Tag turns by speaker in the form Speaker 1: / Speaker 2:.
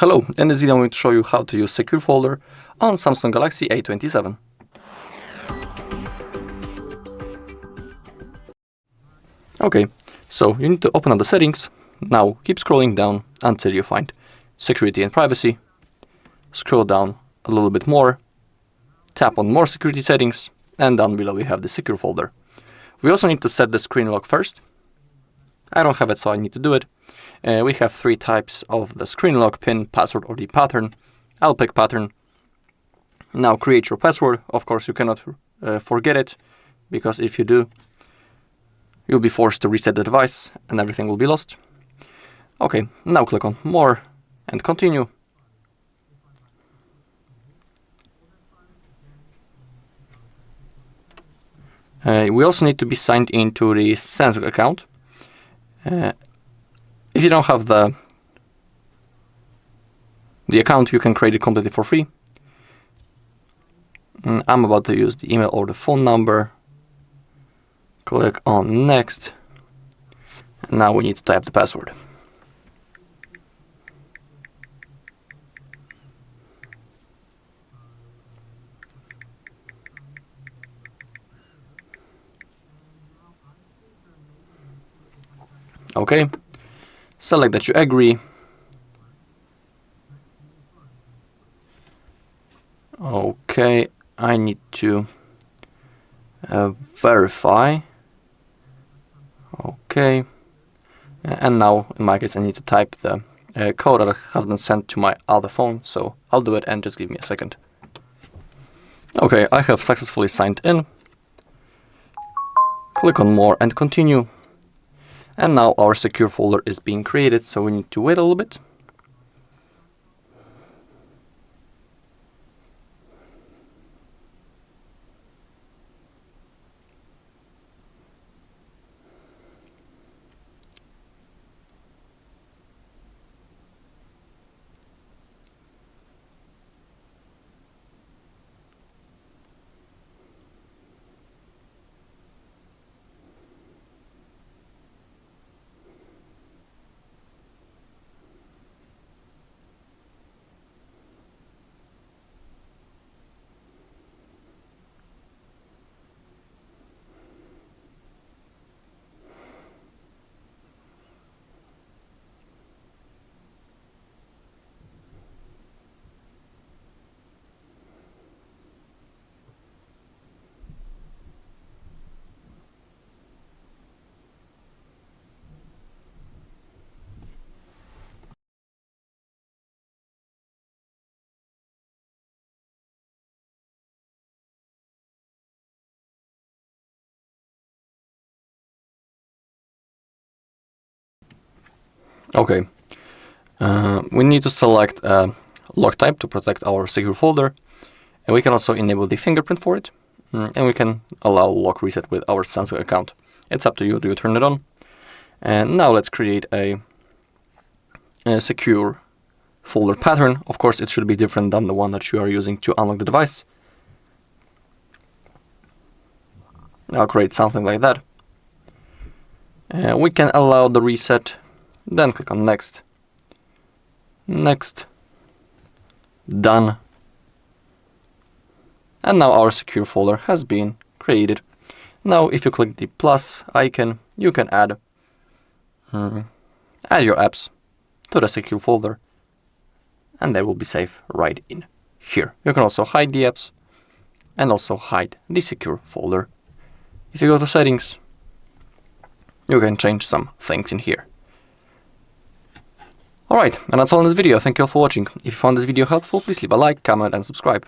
Speaker 1: Hello, in this video I'm going to show you how to use Secure Folder on Samsung Galaxy A27. Okay, so you need to open up the settings. Now keep scrolling down until you find Security and Privacy. Scroll down a little bit more, tap on More Security Settings, and down below we have the Secure Folder. We also need to set the screen lock first. I don't have it, so I need to do it. We have three types of the screen lock: PIN, password, or the pattern. I'll pick pattern. Now create your password. Of course, you cannot forget it, because if you do, you'll be forced to reset the device and everything will be lost. Okay, now click on More and Continue. We also need to be signed into the Samsung account. If you don't have the account, you can create it completely for free. I'm about to use the email or the phone number. Click on Next. And now we need to type the password. Okay. Select that you agree. Okay, I need to verify. Okay, and now in my case I need to type the code that has been sent to my other phone, so I'll do it and just give me a second. Okay, I have successfully signed in. Click on More and Continue. And now our secure folder is being created, so we need to wait a little bit. Okay, we need to select a lock type to protect our secure folder, and we can also enable the fingerprint for it, and we can allow lock reset with our Samsung account. It's up to you. Do you turn it on? And now let's create a secure folder pattern. Of course, it should be different than the one that you are using to unlock the device. I'll create something like that. We can allow the reset. Then click on Next. Next. Done. And now our secure folder has been created. Now if you click the plus icon, you can add your apps to the secure folder, and they will be safe right in here. You can also hide the apps and also hide the secure folder. If you go to settings, you can change some things in here. Alright, and that's all in this video. Thank you all for watching. If you found this video helpful, please leave a like, comment and subscribe.